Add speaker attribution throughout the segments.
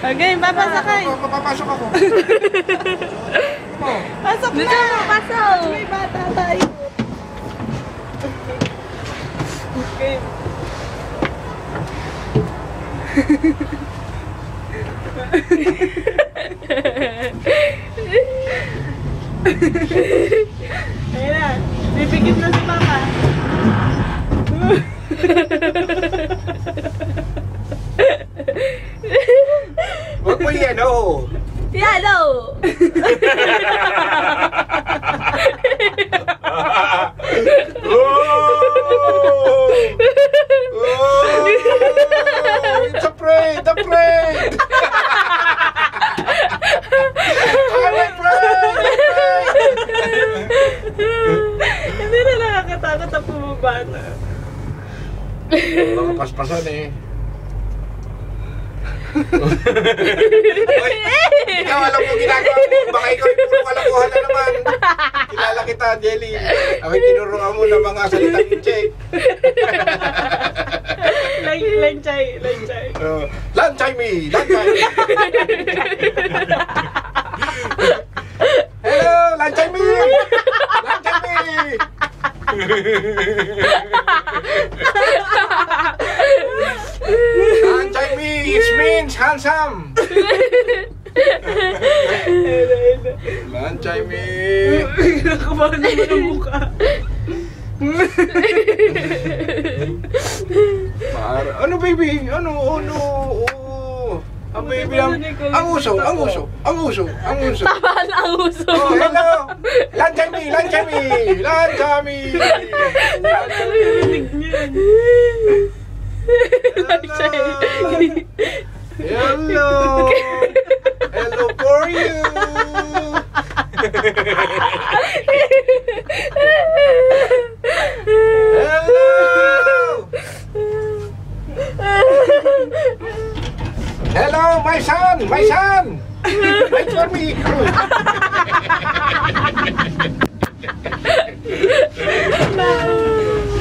Speaker 1: Okay, papasakay.
Speaker 2: Papasok ako.
Speaker 1: Pasok na! Pasok! May bata tayo. Okay. Ayun na. Bibigit na si Papa.
Speaker 2: Huwag mo yan, oh.
Speaker 1: Yano!
Speaker 2: It's a prank! The prank! I'm a prank!
Speaker 1: Hindi na nakakatakot ang pumabata.
Speaker 2: Mga paspasan eh. Ikaw alam mo ginagawa mo. Baka ikaw yung puro kalakuhan na naman. Kilala kita, Jelly. Ako'y tinuruan mo ng mga salitang check.
Speaker 1: Lanchay.
Speaker 2: Lanchay me! Lanchay! Hello! Lanchay me! Lanchay me! Lanchay me! It means handsome! Lanchay me!
Speaker 1: Kinakabahan naman ang mukha.
Speaker 2: Ano baby? Ano? Oh no! Oh. Ang baby ang uso!
Speaker 1: Tama na ang uso.
Speaker 2: Oh, hello! Lanchay me! Lanchay me! Lanchay me!
Speaker 1: Narinig niya.
Speaker 2: Hello! Hello for you! Hello! Hello, my son! My son! Wait for me!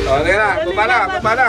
Speaker 2: Oh, teka na, baba na.